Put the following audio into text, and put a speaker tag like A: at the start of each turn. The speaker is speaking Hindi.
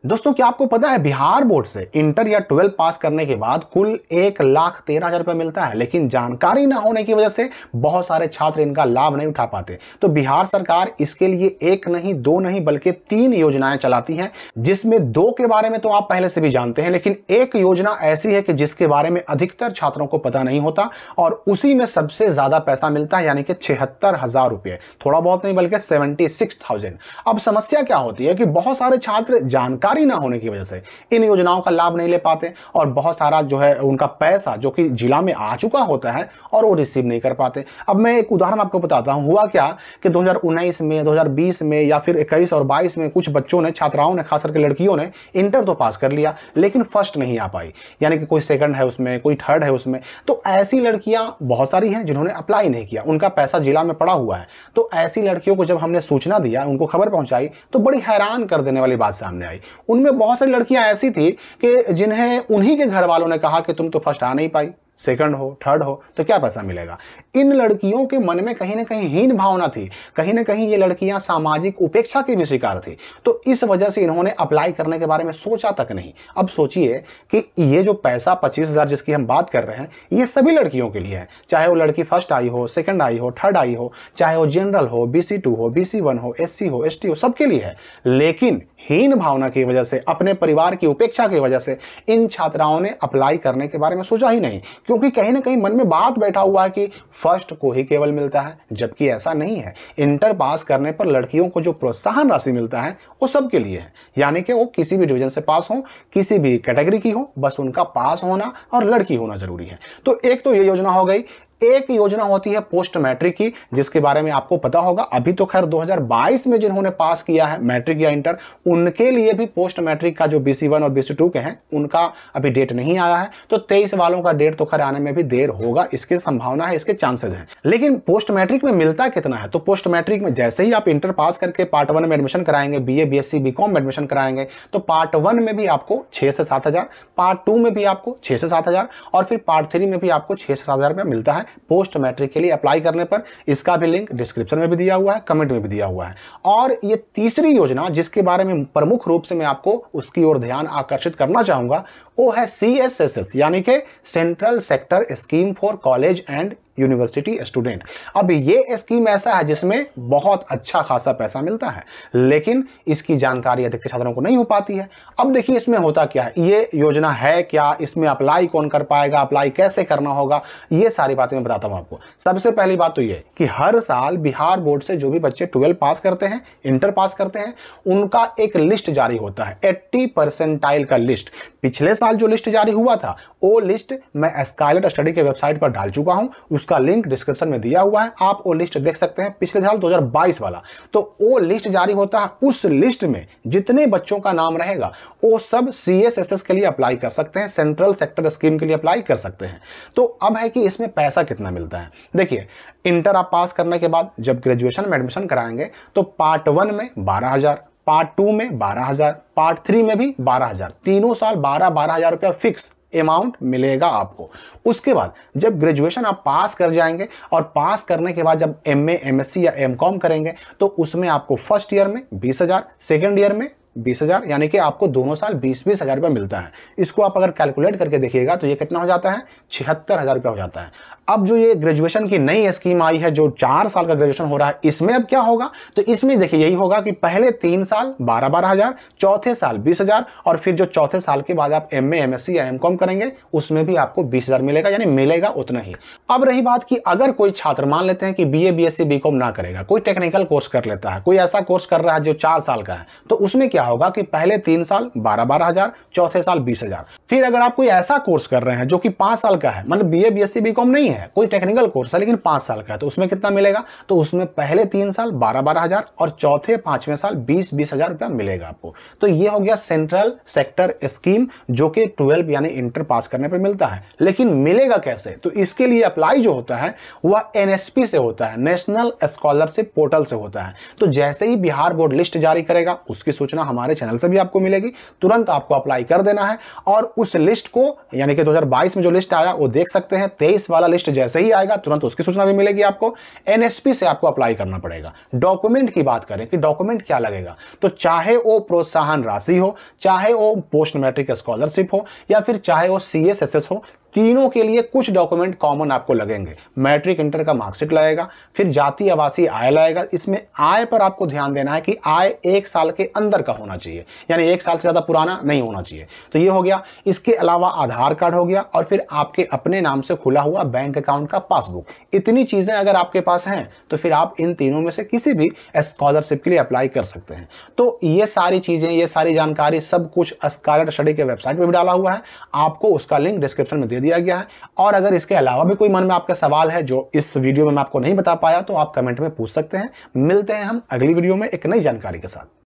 A: दोस्तों क्या आपको पता है बिहार बोर्ड से इंटर या 12 पास करने के बाद कुल 1,13,000 रुपये मिलता है, लेकिन जानकारी ना होने की वजह से बहुत सारे छात्र इनका लाभ नहीं उठा पाते। तो बिहार सरकार इसके लिए एक नहीं, दो नहीं, बल्कि 3 योजनाएं चलाती हैं, जिसमें 2 के बारे में तो आप पहले से भी जानते हैं, लेकिन एक योजना ऐसी है कि जिसके बारे में अधिकतर छात्रों को पता नहीं होता और उसी में सबसे ज्यादा पैसा मिलता है, यानी कि 76,000 रुपये। थोड़ा बहुत नहीं बल्कि 76,000। अब समस्या क्या होती है कि बहुत सारे छात्र जानकारी ना होने की वजह से इन योजनाओं का लाभ नहीं ले पाते और बहुत सारा जो है उनका पैसा जो कि जिला में आ चुका होता है और वो रिसीव नहीं कर पाते। अब मैं एक उदाहरण आपको बताता हूं। हुआ क्या कि 2019 में, 2020 में या फिर 21 और 22 में कुछ बच्चों ने, छात्राओं ने, खास करके लड़कियों ने इंटर तो पास कर लिया, लेकिन फर्स्ट नहीं आ पाई, यानी कि कोई सेकंड है उसमें, कोई थर्ड है उसमें। तो ऐसी लड़कियां बहुत सारी हैं जिन्होंने अप्लाई नहीं किया, उनका पैसा जिला में पड़ा हुआ है। तो ऐसी लड़कियों को जब हमने सूचना दिया, उनको खबर पहुंचाई, तो बड़ी हैरान कर देने वाली बात सामने आई। उनमें बहुत सारी लड़कियां ऐसी थी कि जिन्हें उन्हीं के घर वालों ने कहा कि तुम तो फर्स्ट आ नहीं पाई, सेकंड हो, थर्ड हो, तो क्या पैसा मिलेगा। इन लड़कियों के मन में कहीं ना कहीं हीन भावना थी, कहीं ना कहीं ये लड़कियां सामाजिक उपेक्षा की भी शिकार थी। तो इस वजह से इन्होंने अप्लाई करने के बारे में सोचा तक नहीं। अब सोचिए कि ये जो पैसा 25,000 जिसकी हम बात कर रहे हैं, ये सभी लड़कियों के लिए है, चाहे वो लड़की फर्स्ट आई हो, सेकंड आई हो, थर्ड आई हो, चाहे वो जनरल हो, BC2 हो, BC1 हो, SC हो, ST हो, सबके लिए है। लेकिन हीन भावना की वजह से, अपने परिवार की उपेक्षा की वजह से इन छात्राओं ने अप्लाई करने के बारे में सोचा ही नहीं, क्योंकि कहीं ना कहीं मन में बात बैठा हुआ है कि फर्स्ट को ही केवल मिलता है, जबकि ऐसा नहीं है। इंटर पास करने पर लड़कियों को जो प्रोत्साहन राशि मिलता है वो सबके लिए है, यानी कि वो किसी भी डिवीजन से पास हो, किसी भी कैटेगरी की हो, बस उनका पास होना और लड़की होना जरूरी है। तो एक तो ये योजना हो गई। एक योजना होती है पोस्ट मैट्रिक की, जिसके बारे में आपको पता होगा। अभी तो खैर 2022 में जिन्होंने पास किया है मैट्रिक या इंटर, उनके लिए भी पोस्ट मैट्रिक का जो BC1 और BC2 के हैं, उनका अभी डेट नहीं आया है। तो 23 वालों का डेट तो खैर आने में भी देर होगा, इसकी संभावना है, इसके चांसेस हैं। लेकिन पोस्ट मैट्रिक में मिलता कितना है? तो पोस्ट मैट्रिक में जैसे ही आप इंटर पास करके पार्ट 1 में एडमिशन कराएंगे, BA BSc BCom में एडमिशन कराएंगे, तो पार्ट 1 में भी आपको 6 से 7,000, पार्ट 2 में भी आपको 6 से 7,000 और फिर पार्ट 3 में भी आपको 6 से 7,000 रुपया मिलता है पोस्ट मैट्रिक के लिए अप्लाई करने पर। इसका भी लिंक डिस्क्रिप्शन में भी दिया हुआ है, कमेंट में भी दिया हुआ है। और ये तीसरी योजना जिसके बारे में प्रमुख रूप से मैं आपको उसकी ओर ध्यान आकर्षित करना चाहूंगा, वो है CSSS, यानी कि central sector scheme for college and university student. अब ये स्कीम ऐसा है जिसमें बहुत अच्छा खासा पैसा मिलता है, लेकिन इसकी जानकारी अधिकतर छात्रों को नहीं हो पाती है। अब देखिए इसमें होता क्या है, ये योजना है क्या, इसमें अप्लाई कौन कर पाएगा, अप्लाई कैसे करना होगा, ये सारी बातें मैं बताता हूं आपको। सबसे पहली बात तो ये कि हर साल बिहार बोर्ड से जो भी बच्चे 12 पास करते हैं, इंटर पास करते हैं, उनका एक लिस्ट जारी होता है, 80 परसेंटाइल का लिस्ट। पिछले साल जो लिस्ट जारी हुआ था वो लिस्ट मैं स्काईलाइट स्टडी के वेबसाइट पर डाल चुका हूं, उसका लिंक डिस्क्रिप्शन में दिया हुआ है, आप वो लिस्ट देख सकते हैं, पिछले साल 2022 वाला। तो वो लिस्ट जारी होता है, उस लिस्ट में जितने बच्चों का नाम रहेगा वो सब CSSS के लिए अप्लाई कर सकते हैं, सेंट्रल सेक्टर स्कीम के लिए अप्लाई कर सकते हैं। तो अब है कि इसमें पैसा कितना मिलता है। देखिए इंटर आप पास करने के बाद जब ग्रेजुएशन में एडमिशन कराएंगे तो पार्ट 1 में 12,000, पार्ट 2 में 12,000, पार्ट 3 में भी 12,000, तीनों साल 12,000 रुपया फिक्स अमाउंट मिलेगा आपको। उसके बाद जब ग्रेजुएशन आप पास कर जाएंगे और पास करने के बाद जब MA MSc या MCom करेंगे तो उसमें आपको फर्स्ट ईयर में 20,000, सेकेंड ईयर में 20,000, यानी कि आपको दोनों साल 20-20 हजार रुपया मिलता है। इसको आप अगर कैलकुलेट करके देखिएगा तो ये कितना हो जाता है, 76,000 रुपया हो जाता है। अब जो ये ग्रेजुएशन की नई स्कीम आई है, जो 4 साल का ग्रेजुएशन हो रहा है, इसमें अब क्या होगा, तो इसमें देखिए यही होगा कि पहले 3 साल 12,000, चौथे साल 20,000 और फिर जो चौथे साल के बाद आप MA MSc या MCom करेंगे उसमें भी आपको 20,000 मिलेगा, यानी मिलेगा उतना ही। अब रही बात कि अगर कोई छात्र मान लेते हैं कि BA BSc BCom ना करेगा, कोई टेक्निकल कोर्स कर लेता है, कोई ऐसा कोर्स कर रहा है जो 4 साल का है, तो उसमें क्या होगा कि पहले 3 साल 12,000, चौथे साल 20,000। फिर अगर आप कोई ऐसा कोर्स कर रहे हैं जो कि 5 साल का है, मतलब BA BSc BCom नहीं है, कोई टेक्निकल कोर्स है लेकिन 5 साल का है, तो उसमें कितना मिलेगा, तो उसमें पहले 3 साल 12,000 और चौथे 5वें साल 20,000 रुपया मिलेगा आपको। तो ये हो गया सेंट्रल सेक्टर स्कीम, जो कि 12 यानी इंटर पास करने पर मिलता है। लेकिन मिलेगा कैसे, तो इसके लिए अप्लाई जो होता है वह NSP से होता है, नेशनल स्कॉलरशिप पोर्टल से होता है। तो जैसे ही बिहार बोर्ड लिस्ट जारी करेगा उसकी सूचना हमारे चैनल से भी आपको मिलेगी, तुरंत आपको अप्लाई कर देना है। और उस लिस्ट को यानी कि 2022 में जो लिस्ट आया वो देख सकते हैं, 23 वाला लिस्ट जैसे ही आएगा तुरंत उसकी सूचना भी मिलेगी आपको। एनएसपी से आपको अप्लाई करना पड़ेगा। डॉक्यूमेंट की बात करें कि डॉक्यूमेंट क्या लगेगा, तो चाहे वो प्रोत्साहन राशि हो, चाहे वो पोस्ट मैट्रिक स्कॉलरशिप हो, या फिर चाहे वो सीएसएसएस हो, तीनों के लिए कुछ डॉक्यूमेंट कॉमन आपको लगेंगे। मैट्रिक इंटर का मार्कशीट लगेगा, फिर जाति आवासीय आय लगेगा। इसमें आय पर आपको ध्यान देना है कि आय 1 साल के अंदर का होना चाहिए, यानी 1 साल से ज्यादा पुराना नहीं होना चाहिए। तो ये हो गया। इसके अलावा आधार कार्ड हो गया, और फिर आपके अपने नाम से खुला हुआ बैंक अकाउंट का पासबुक। इतनी चीजें अगर आपके पास हैं तो फिर आप इन तीनों में से किसी भी स्कॉलरशिप के लिए अप्लाई कर सकते हैं। तो ये सारी चीजें, ये सारी जानकारी सब कुछ स्कॉलर स्टडी के वेबसाइट पर भी डाला हुआ है, आपको उसका लिंक डिस्क्रिप्शन में दे दिया गया है। और अगर इसके अलावा भी कोई मन में आपका सवाल है जो इस वीडियो में मैं आपको नहीं बता पाया, तो आप कमेंट में पूछ सकते हैं। मिलते हैं हम अगली वीडियो में एक नई जानकारी के साथ।